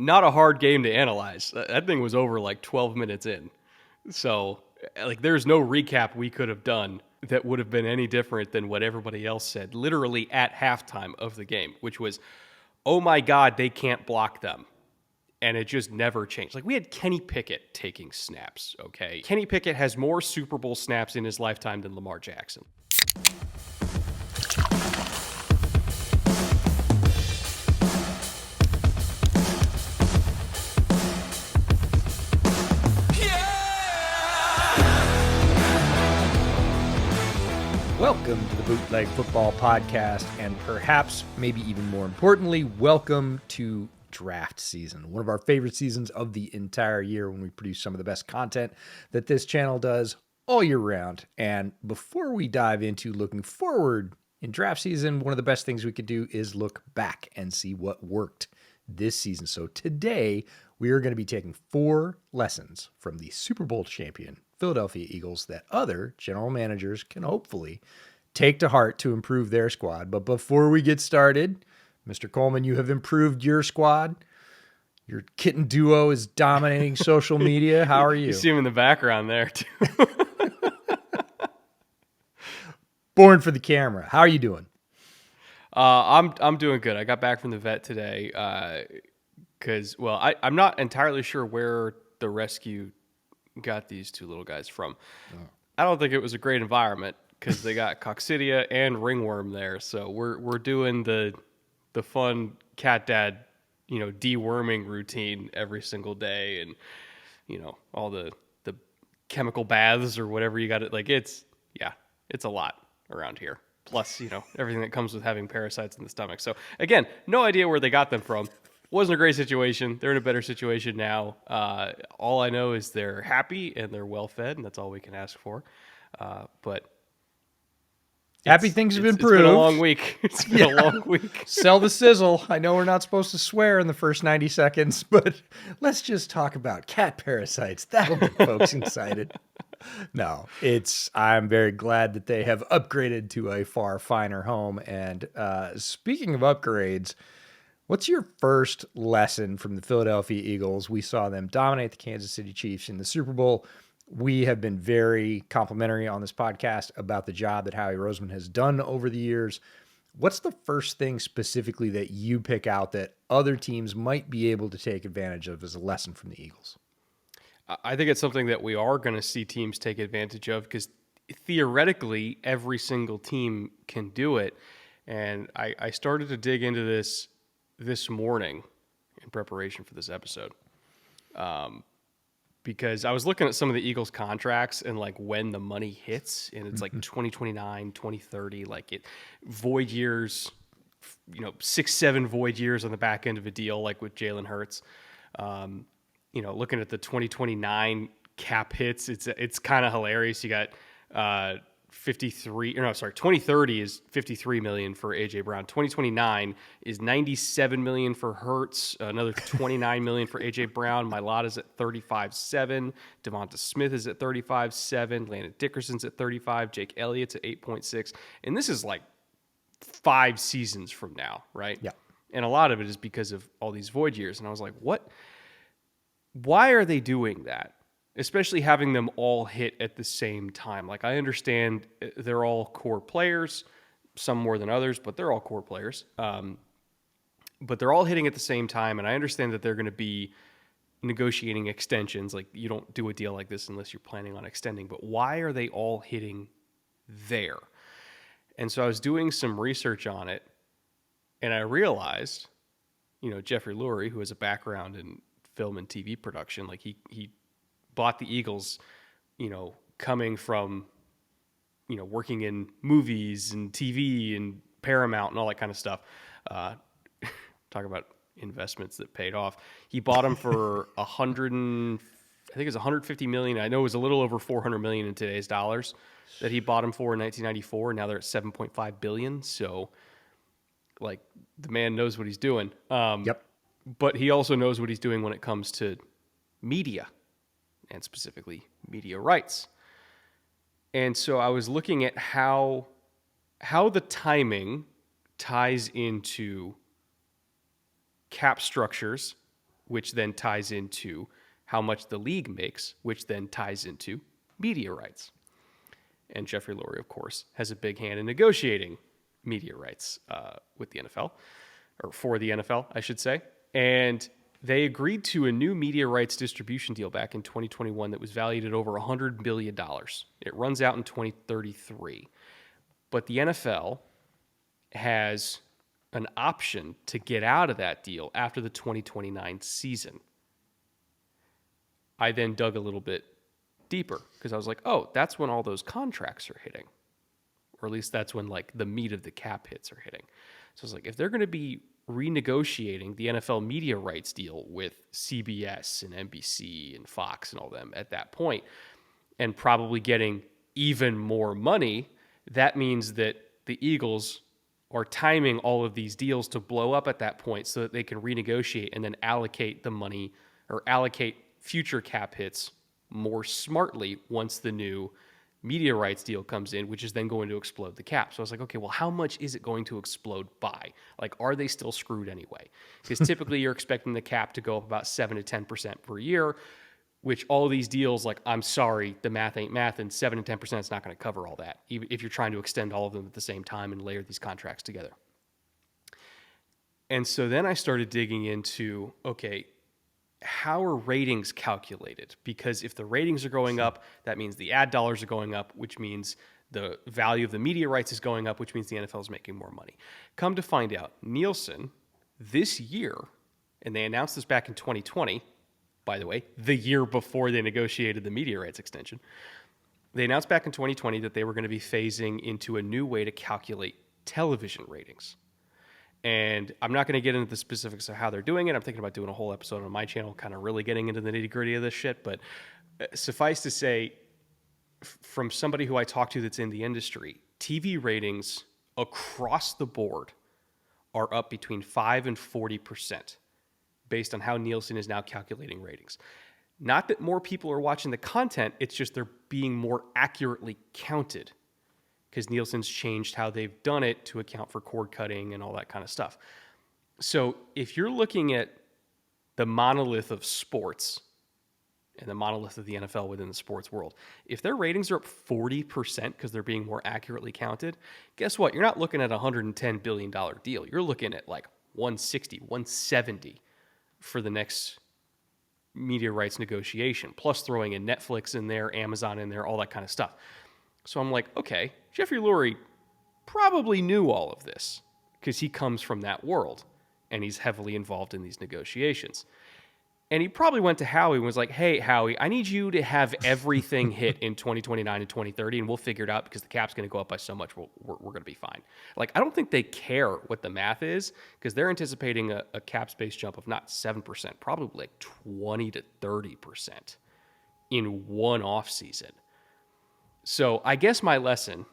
not a hard game to analyze. That thing was over like 12 minutes in. So, like, there's no recap we could have done that would have been any different than what everybody else said, literally at halftime of the game, which was, oh my God, they can't block them. And it just never changed. Like, we had Kenny Pickett taking snaps, okay? Kenny Pickett has more Super Bowl snaps in his lifetime than Lamar Jackson. Welcome to the Bootleg Football Podcast, and perhaps, maybe even more importantly, welcome to draft season, one of our favorite seasons of the entire year when we produce some of the best content that this channel does all year round. And before we dive into looking forward in draft season, one of the best things we could do is look back and see what worked this season. So today, we are going to be taking 4 lessons from the Super Bowl champion Philadelphia Eagles that other general managers can hopefully take to heart to improve their squad. But before we get started, Mr. Coleman, you have improved your squad. Your kitten duo is dominating social media. How are you? You see him in the background there, too. Born for the camera. How are you doing? I'm doing good. I got back from the vet today because, I'm not entirely sure where the rescue got these 2 little guys from. Oh. I don't think it was a great environment because they got coccidia and ringworm there. So we're doing the fun cat dad, deworming routine every single day, and all the chemical baths or whatever you got. It's a lot around here. Plus, everything that comes with having parasites in the stomach. So again, no idea where they got them from. Wasn't a great situation. They're in a better situation now. All I know is they're happy and they're well fed, and that's all we can ask for. But happy things have improved. It's been a long week. It's been a long week. Sell the sizzle. I know we're not supposed to swear in the first 90 seconds, but let's just talk about cat parasites. That'll get folks excited. No, I'm very glad that they have upgraded to a far finer home. And speaking of upgrades, what's your first lesson from the Philadelphia Eagles? We saw them dominate the Kansas City Chiefs in the Super Bowl. We have been very complimentary on this podcast about the job that Howie Roseman has done over the years. What's the first thing specifically that you pick out that other teams might be able to take advantage of as a lesson from the Eagles? I think it's something that we are going to see teams take advantage of because theoretically every single team can do it. And I started to dig into this morning in preparation for this episode. Because I was looking at some of the Eagles contracts and when the money hits, and it's 2029, 2030, void years, 6-7 void years on the back end of a deal, like with Jalen Hurts. Looking at the 2029 cap hits, it's kind of hilarious. You got 2030 is $53 million for AJ Brown. 2029 is $97 million for Hurts. Another $29 million for AJ Brown. Mailata's at $35.7. Devonta Smith is at $35.7. Landon Dickerson's at $35. Jake Elliott's at $8.6. And this is 5 seasons from now, right? Yeah. And a lot of it is because of all these void years. And I was like, what? Why are they doing that? Especially having them all hit at the same time. I understand they're all core players, some more than others, but they're all core players. But they're all hitting at the same time, and I understand that they're going to be negotiating extensions. You don't do a deal like this unless you're planning on extending. But why are they all hitting there? And so I was doing some research on it, and I realized, Jeffrey Lurie, who has a background in film and TV production, he bought the Eagles, coming from, working in movies and TV and Paramount and all that kind of stuff. Talk about investments that paid off. He bought them for $150 million. I know it was a little over $400 million in today's dollars that he bought them for in 1994. Now they're at $7.5 billion. So, the man knows what he's doing. Yep. But he also knows what he's doing when it comes to media, and specifically media rights. And so I was looking at how the timing ties into cap structures which then ties into how much the league makes, which then ties into media rights. And Jeffrey Lurie, of course, has a big hand in negotiating media rights with the NFL, or for the NFL, I should say. And they agreed to a new media rights distribution deal back in 2021 that was valued at over $100 billion. It runs out in 2033. But the NFL has an option to get out of that deal after the 2029 season. I then dug a little bit deeper because I was like, oh, that's when all those contracts are hitting. Or at least that's when like the meat of the cap hits are hitting. So I was like, if they're going to be renegotiating the NFL media rights deal with CBS and NBC and Fox and all them at that point, and probably getting even more money, that means that the Eagles are timing all of these deals to blow up at that point so that they can renegotiate and then allocate the money or allocate future cap hits more smartly once the new media rights deal comes in, which is then going to explode the cap. So I was like, okay, well, how much is it going to explode by? Like, are they still screwed anyway? Because typically you're expecting the cap to go up about 7 to 10% per year, which all these deals, like, I'm sorry, the math ain't math, and 7 to 10% is not going to cover all that, even if you're trying to extend all of them at the same time and layer these contracts together. And so then I started digging into, okay, how are ratings calculated? Because if the ratings are going up, that means the ad dollars are going up, which means the value of the media rights is going up, which means the NFL is making more money. Come to find out, Nielsen this year, and they announced this back in 2020, by the way, the year before they negotiated the media rights extension, they announced back in 2020 that they were going to be phasing into a new way to calculate television ratings. And I'm not going to get into the specifics of how they're doing it. I'm thinking about doing a whole episode on my channel, kind of really getting into the nitty-gritty of this shit. But suffice to say, from somebody who I talk to that's in the industry, TV ratings across the board are up between 5 and 40% based on how Nielsen is now calculating ratings. Not that more people are watching the content, it's just they're being more accurately counted, because Nielsen's changed how they've done it to account for cord cutting and all that kind of stuff. So if you're looking at the monolith of sports and the monolith of the NFL within the sports world, if their ratings are up 40% because they're being more accurately counted, guess what? You're not looking at a $110 billion deal. You're looking at like 160, 170 for the next media rights negotiation, plus throwing in Netflix in there, Amazon in there, all that kind of stuff. So I'm like, okay, Jeffrey Lurie probably knew all of this because he comes from that world and he's heavily involved in these negotiations. And he probably went to Howie and was like, hey, Howie, I need you to have everything hit in 2029 and 2030, and we'll figure it out because the cap's going to go up by so much, we're going to be fine. Like, I don't think they care what the math is because they're anticipating a cap space jump of not 7%, probably like 20 to 30% in one off season. So I guess my lesson,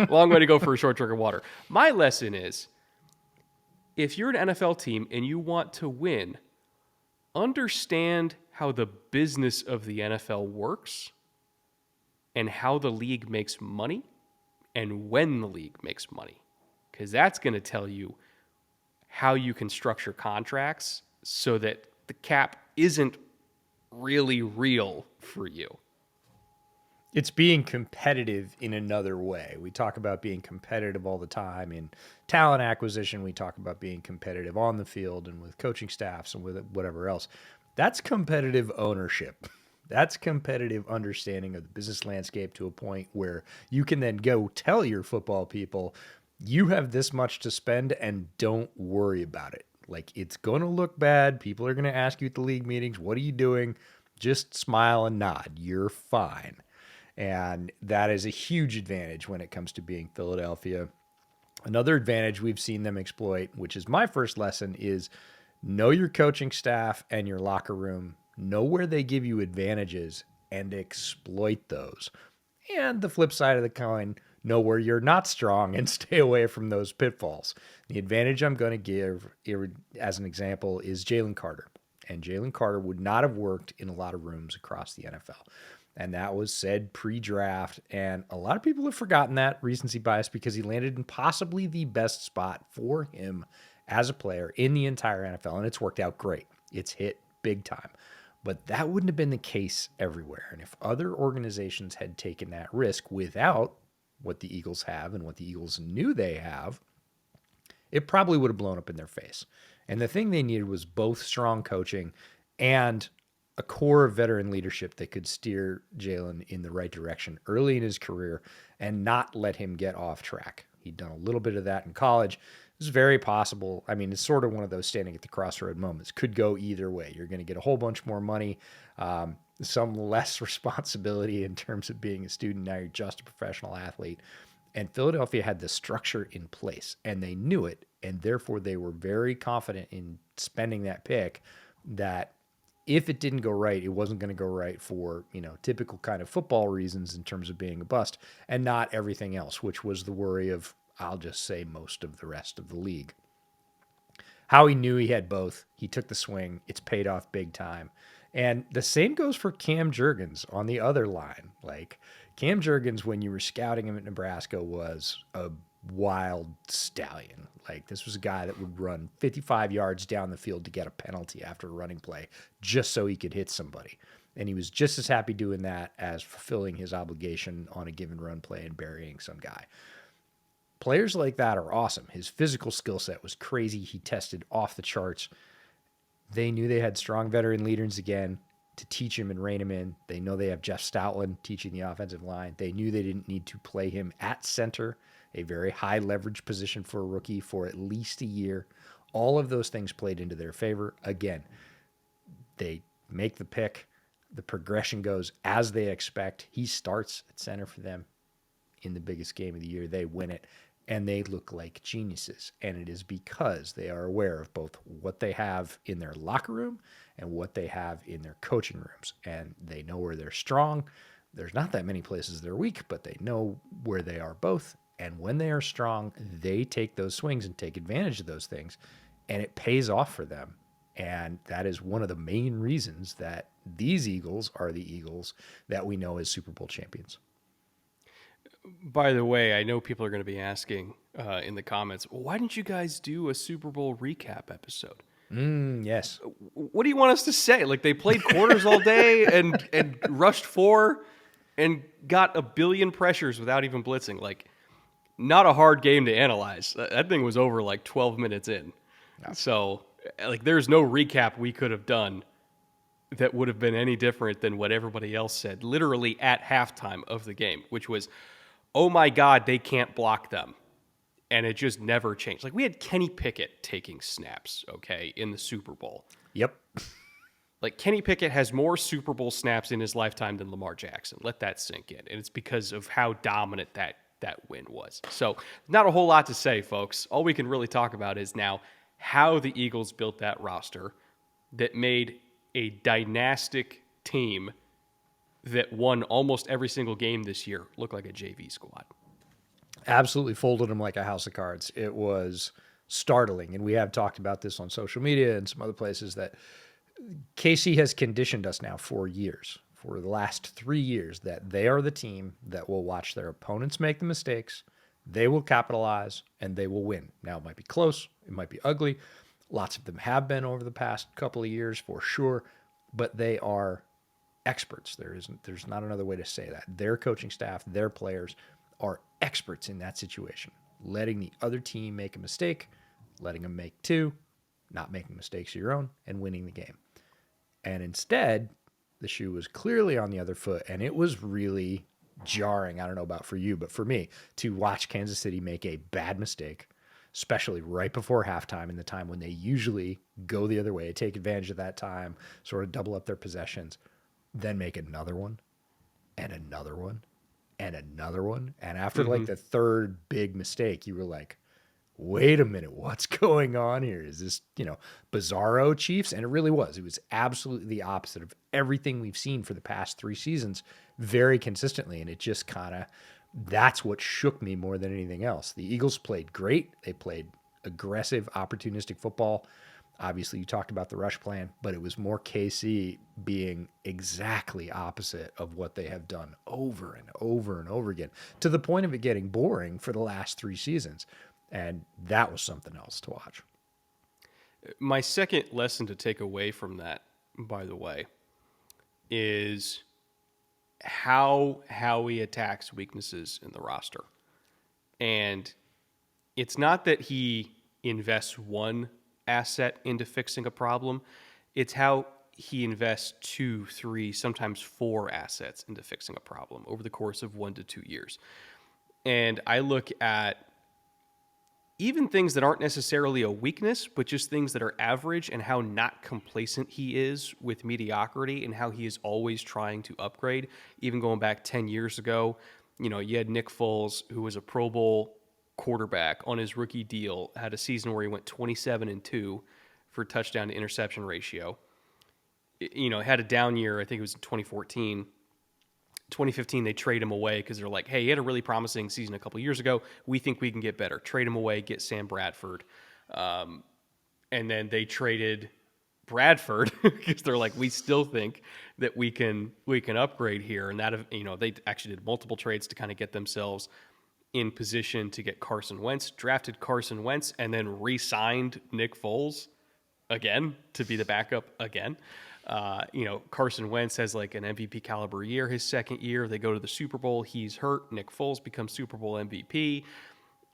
long way to go for a short drink of water. My lesson is, if you're an NFL team and you want to win, understand how the business of the NFL works and how the league makes money and when the league makes money. Because that's going to tell you how you can structure contracts so that the cap isn't really real for you. It's being competitive in another way. We talk about being competitive all the time in talent acquisition. We talk about being competitive on the field and with coaching staffs and with whatever else. That's competitive ownership. That's competitive understanding of the business landscape to a point where you can then go tell your football people, you have this much to spend and don't worry about it. Like, it's going to look bad. People are going to ask you at the league meetings, what are you doing? Just smile and nod. You're fine. And that is a huge advantage when it comes to being Philadelphia. Another advantage we've seen them exploit, which is my first lesson, is know your coaching staff and your locker room. Know where they give you advantages and exploit those. And the flip side of the coin, know where you're not strong and stay away from those pitfalls. The advantage I'm going to give as an example is Jalen Carter. And Jalen Carter would not have worked in a lot of rooms across the NFL. And that was said pre-draft. And a lot of people have forgotten that recency bias because he landed in possibly the best spot for him as a player in the entire NFL, and it's worked out great. It's hit big time. But that wouldn't have been the case everywhere. And if other organizations had taken that risk without what the Eagles have and what the Eagles knew they have, it probably would have blown up in their face. And the thing they needed was both strong coaching and a core of veteran leadership that could steer Jalen in the right direction early in his career and not let him get off track. He'd done a little bit of that in college. It's very possible. I mean, it's sort of one of those standing at the crossroad moments. Could go either way. You're going to get a whole bunch more money, some less responsibility in terms of being a student. Now you're just a professional athlete. And Philadelphia had the structure in place, and they knew it, and therefore they were very confident in spending that pick that if it didn't go right, it wasn't going to go right for, typical kind of football reasons in terms of being a bust, and not everything else, which was the worry of, I'll just say, most of the rest of the league. Howie knew he had both. He took the swing. It's paid off big time. And the same goes for Cam Jurgens on the other line. Like, Cam Jurgens, when you were scouting him at Nebraska, was a wild stallion. Like, this was a guy that would run 55 yards down the field to get a penalty after a running play just so he could hit somebody. And he was just as happy doing that as fulfilling his obligation on a given run play and burying some guy. Players like that are awesome. His physical skill set was crazy. He tested off the charts. They knew they had strong veteran leaders again to teach him and rein him in. They know they have Jeff Stoutland teaching the offensive line. They knew they didn't need to play him at center, a very high leverage position for a rookie, for at least a year. All of those things played into their favor. Again, they make the pick. The progression goes as they expect. He starts at center for them in the biggest game of the year. They win it, and they look like geniuses. And it is because they are aware of both what they have in their locker room and what they have in their coaching rooms. And they know where they're strong. There's not that many places they're weak, but they know where they are both. And when they are strong, they take those swings and take advantage of those things. And it pays off for them. And that is one of the main reasons that these Eagles are the Eagles that we know as Super Bowl champions. By the way, I know people are going to be asking in the comments, well, why didn't you guys do a Super Bowl recap episode? Yes. What do you want us to say? Like, they played quarters all day and rushed 4 and got a billion pressures without even blitzing. Like, not a hard game to analyze. That thing was over like 12 minutes in. Yeah. So, like, there's no recap we could have done that would have been any different than what everybody else said, literally at halftime of the game, which was, oh my God, they can't block them. And it just never changed. Like, we had Kenny Pickett taking snaps, okay, in the Super Bowl. Yep. Like, Kenny Pickett has more Super Bowl snaps in his lifetime than Lamar Jackson. Let that sink in. And it's because of how dominant that win was. So, not a whole lot to say, folks. All we can really talk about is now how the Eagles built that roster that made a dynastic team that won almost every single game this year look like a JV squad. Absolutely folded them like a house of cards. It was startling, and we have talked about this on social media and some other places, that KC has conditioned us now for years, for the last 3 years, that they are the team that will watch their opponents make the mistakes, they will capitalize, and they will win. Now, it might be close, it might be ugly. Lots of them have been over the past couple of years for sure, but they are experts. There's not another way to say that. Their coaching staff, their players are experts in that situation, letting the other team make a mistake, letting them make 2, not making mistakes of your own, and winning the game. And instead, the shoe was clearly on the other foot, and it was really jarring. I don't know about for you, but for me, to watch Kansas City make a bad mistake, especially right before halftime, in the time when they usually go the other way, take advantage of that time, sort of double up their possessions, then make another one, and another one, and another one. And after like the third big mistake, you were like, wait a minute, what's going on here? Is this, bizarro Chiefs? And it really was. It was absolutely the opposite of everything we've seen for the past 3 seasons very consistently. And it just that's what shook me more than anything else. The Eagles played great. They played aggressive, opportunistic football. Obviously, you talked about the rush plan, but it was more KC being exactly opposite of what they have done over and over and over again, to the point of it getting boring for the last 3 seasons. And that was something else to watch. My second lesson to take away from that, by the way, is how he attacks weaknesses in the roster. And it's not that he invests one asset into fixing a problem. It's how he invests 2, 3, sometimes 4 assets into fixing a problem over the course of 1 to 2 years. And I look at even things that aren't necessarily a weakness, but just things that are average, and how not complacent he is with mediocrity and how he is always trying to upgrade. Even going back 10 years ago, you had Nick Foles, who was a Pro Bowl quarterback on his rookie deal, had a season where he went 27-2 for touchdown to interception ratio. Had a down year. I think it was in 2014. 2015, they trade him away because they're like, hey, he had a really promising season a couple years ago. We think we can get better. Trade him away, get Sam Bradford. And then they traded Bradford because they're like, we still think that we can upgrade here. And that, they actually did multiple trades to kind of get themselves in position to get Carson Wentz, drafted Carson Wentz, and then re-signed Nick Foles again to be the backup again. Carson Wentz has like an MVP caliber year. His second year, they go to the Super Bowl. He's hurt. Nick Foles becomes Super Bowl MVP.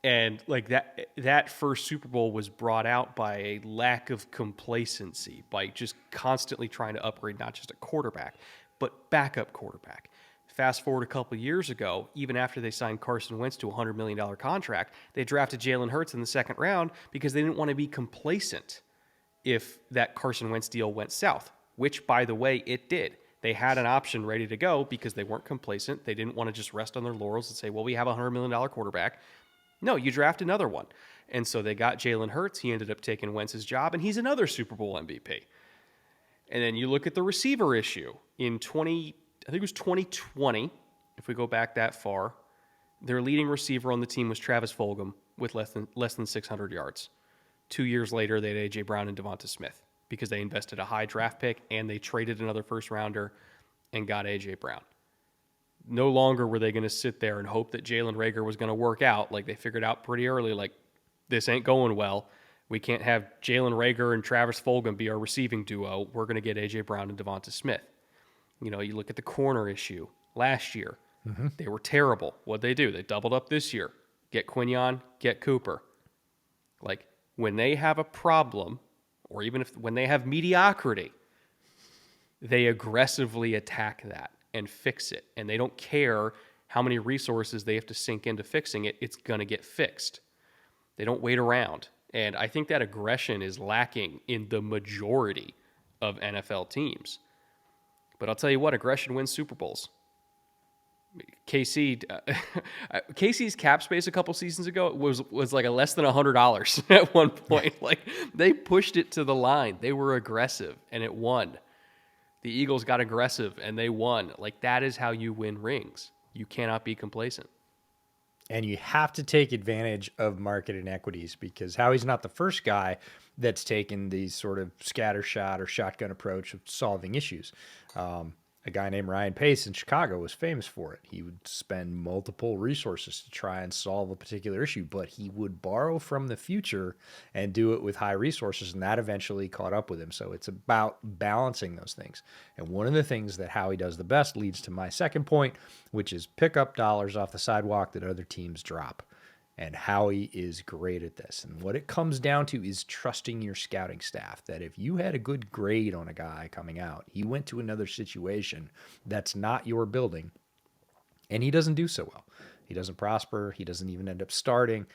And like that first Super Bowl was brought out by a lack of complacency, by just constantly trying to upgrade not just a quarterback, but backup quarterback. Fast forward a couple of years ago, even after they signed Carson Wentz to a $100 million contract, they drafted Jalen Hurts in the second round because they didn't want to be complacent if that Carson Wentz deal went south, which, by the way, it did. They had an option ready to go because they weren't complacent. They didn't want to just rest on their laurels and say, well, we have a $100 million quarterback. No, you draft another one. And so they got Jalen Hurts. He ended up taking Wentz's job, and he's another Super Bowl MVP. And then you look at the receiver issue. In 2020, if we go back that far, their leading receiver on the team was Travis Fulgham with less than 600 yards. 2 years later, they had A.J. Brown and Devonta Smith because they invested a high draft pick and they traded another first rounder and got A.J. Brown. No longer were they going to sit there and hope that Jalen Reagor was going to work out. Like, they figured out pretty early, like, this ain't going well. We can't have Jalen Reagor and Travis Fulgham be our receiving duo. We're going to get A.J. Brown and Devonta Smith. You look at the corner issue last year. Mm-hmm. They were terrible. What'd they do? They doubled up this year. Get Quinyon, get Cooper. Like, when they have a problem, or even when they have mediocrity, they aggressively attack that and fix it. And they don't care how many resources they have to sink into fixing it. It's going to get fixed. They don't wait around. And I think that aggression is lacking in the majority of NFL teams. But I'll tell you what, aggression wins Super Bowls. KC's cap space a couple seasons ago was like a less than $100 at one point. Like, they pushed it to the line. They were aggressive, and it won. The Eagles got aggressive, and they won. Like, that is how you win rings. You cannot be complacent. And you have to take advantage of market inequities, because Howie's not the first guy that's taken these sort of scattershot or shotgun approach of solving issues. A guy named Ryan Pace in Chicago was famous for it. He would spend multiple resources to try and solve a particular issue, but he would borrow from the future and do it with high resources, and that eventually caught up with him. So it's about balancing those things. And one of the things that Howie does the best leads to my second point, which is pick up dollars off the sidewalk that other teams drop. And Howie is great at this. And what it comes down to is trusting your scouting staff, that if you had a good grade on a guy coming out, he went to another situation that's not your building, and he doesn't do so well. He doesn't prosper. He doesn't even end up starting.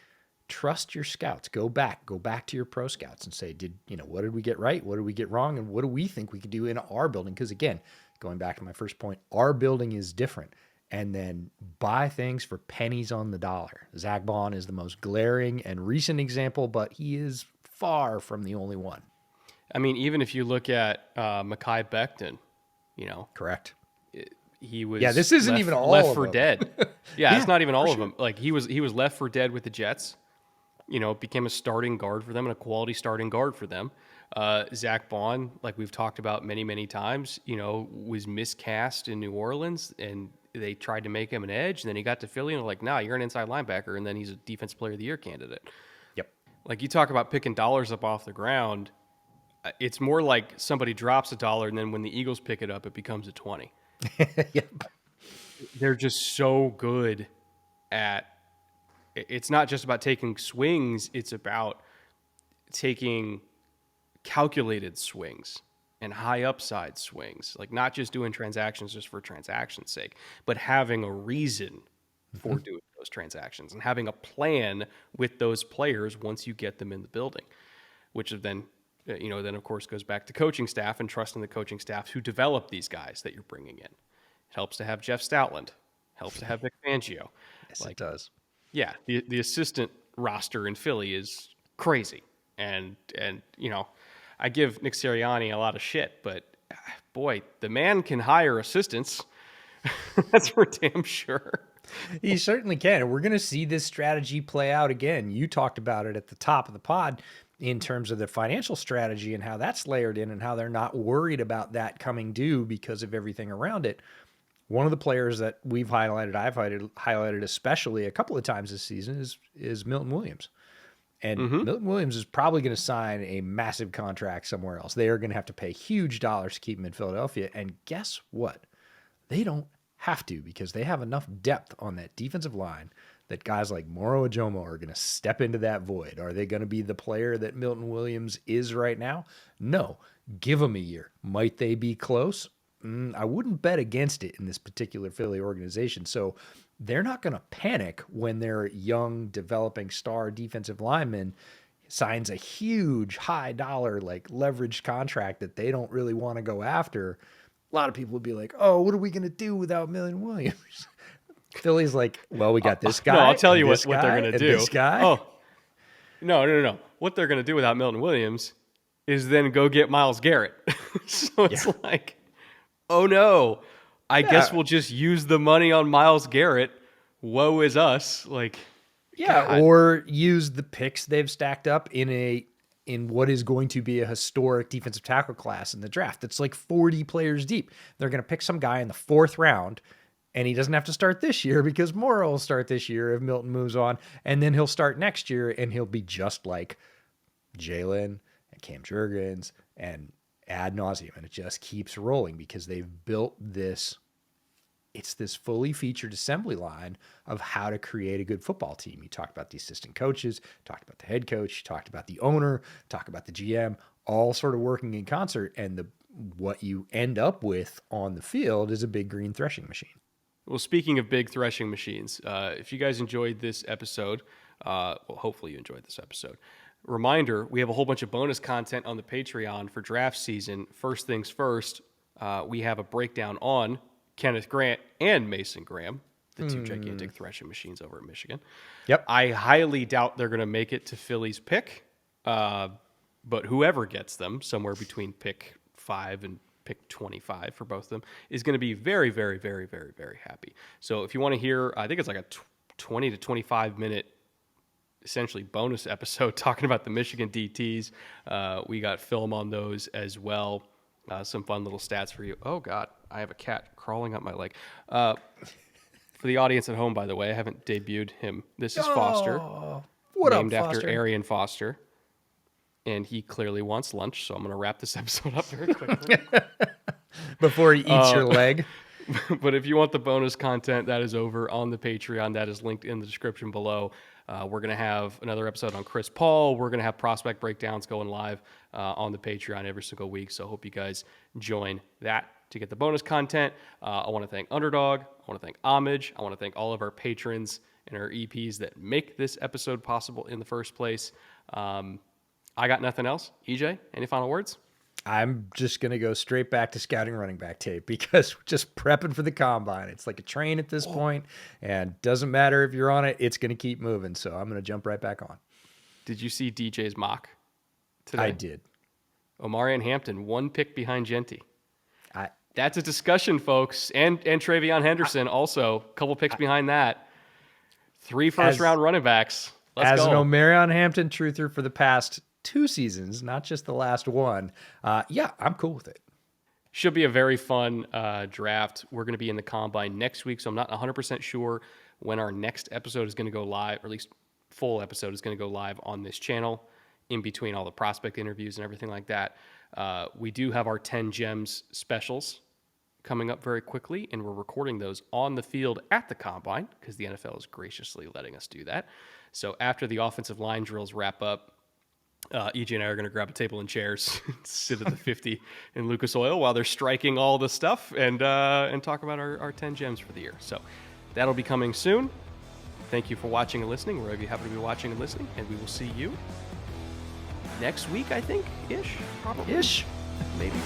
Trust your scouts. Go back to your pro scouts and say, what did we get right? What did we get wrong? And what do we think we could do in our building? Because again, going back to my first point, our building is different. And then buy things for pennies on the dollar. Zach Bond is the most glaring and recent example, but he is far from the only one. I mean, even if you look at Mekhi Becton, Correct. He was this isn't even all left of for them. dead. Yeah, it's not even all of sure. them. Like, he was left for dead with the Jets. Became a starting guard for them and a quality starting guard for them. Zach Bond, like we've talked about many, many times, was miscast in New Orleans, and they tried to make him an edge, and then he got to Philly, and they're like, nah, you're an inside linebacker, and then he's a Defensive Player of the Year candidate. Yep. Like, you talk about picking dollars up off the ground. It's more like somebody drops $1, and then when the Eagles pick it up, it becomes a 20. Yep. They're just so good at. It's not just about taking swings; it's about taking calculated swings and high upside swings, like not just doing transactions just for transaction's sake, but having a reason for doing those transactions and having a plan with those players once you get them in the building, which then, then of course goes back to coaching staff and trusting the coaching staff who develop these guys that you're bringing in. It helps to have Jeff Stoutland, helps to have Vic Fangio. Yes, it does. Yeah, the assistant roster in Philly is crazy, and I give Nick Sirianni a lot of shit, but boy, the man can hire assistants. That's for damn sure. He certainly can. And we're going to see this strategy play out again. You talked about it at the top of the pod in terms of the financial strategy and how that's layered in and how they're not worried about that coming due because of everything around it. One of the players that I've highlighted especially a couple of times this season is Milton Williams. And Milton Williams is probably going to sign a massive contract somewhere else. They are going to have to pay huge dollars to keep him in Philadelphia. And guess what? They don't have to, because they have enough depth on that defensive line that guys like Moro Ojomo are going to step into that void. Are they going to be the player that Milton Williams is right now? No. Give them a year. Might they be close? I wouldn't bet against it in this particular Philly organization. So they're not going to panic when their young, developing star defensive lineman signs a huge, high dollar, like leveraged contract that they don't really want to go after. A lot of people would be like, oh, what are we going to do without Milton Williams? Philly's like, well, we got this guy. No, I'll tell you what they're going to do. This guy. Oh, no. What they're going to do without Milton Williams is then go get Myles Garrett. So it's like, oh no, I guess we'll just use the money on Myles Garrett. Woe is us. Like, God. Or use the picks they've stacked up in what is going to be a historic defensive tackle class in the draft. That's like 40 players deep. They're going to pick some guy in the 4th round, and he doesn't have to start this year because Morrow will start this year if Milton moves on, and then he'll start next year, and he'll be just like Jalen and Cam Jurgens and ad nauseum, and it just keeps rolling because they've built this. It's this fully featured assembly line of how to create a good football team. You talked about the assistant coaches, talked about the head coach, talked about the owner, talked about the GM, all sort of working in concert. And what you end up with on the field is a big green threshing machine. Well, speaking of big threshing machines, if you guys enjoyed this episode, hopefully you enjoyed this episode. Reminder, we have a whole bunch of bonus content on the Patreon for draft season. First things first, we have a breakdown on Kenneth Grant and Mason Graham, the two gigantic threshing machines over at Michigan. Yep. I highly doubt they're going to make it to Philly's pick, but whoever gets them, somewhere between pick 5 and pick 25 for both of them, is going to be very, very, very, very, very happy. So if you want to hear, I think it's like a 20 to 25 minute essentially bonus episode talking about the Michigan DTs. We got film on those as well. Some fun little stats for you. Oh, God, I have a cat crawling up my leg. For the audience at home, by the way, I haven't debuted him. This is Foster, named after Arian Foster. And he clearly wants lunch, so I'm going to wrap this episode up very quickly. Before he eats your leg. But if you want the bonus content, that is over on the Patreon. That is linked in the description below. We're going to have another episode on Chris Paul. We're going to have prospect breakdowns going live on the Patreon every single week. So I hope you guys join that to get the bonus content. I want to thank Underdog. I want to thank Homage. I want to thank all of our patrons and our EPs that make this episode possible in the first place. I got nothing else. EJ, any final words? I'm just going to go straight back to scouting running back tape because we're just prepping for the combine. It's like a train at this point, and doesn't matter if you're on it, it's going to keep moving. So I'm going to jump right back on. Did you see DJ's mock today? I did. Omarion Hampton, 1 pick behind Genty. That's a discussion, folks. And Travion Henderson also, a couple picks behind that. 3 first-round running backs. Let's go. As an Omarion Hampton truther for the past 2 seasons, not just the last one. I'm cool with it. Should be a very fun draft. We're going to be in the combine next week, so I'm not 100% sure when our next episode is going to go live, or at least full episode is going to go live on this channel. in between all the prospect interviews and everything like that. We do have our 10 Gems specials coming up very quickly, and we're recording those on the field at the Combine because the NFL is graciously letting us do that. So after the offensive line drills wrap up, EJ and I are going to grab a table and chairs, sit at the 50 in Lucas Oil while they're striking all the stuff and talk about our 10 gems for the year. So that'll be coming soon. Thank you for watching and listening, wherever you happen to be watching and listening, and we will see you next week, I think, ish, probably. Ish. Maybe.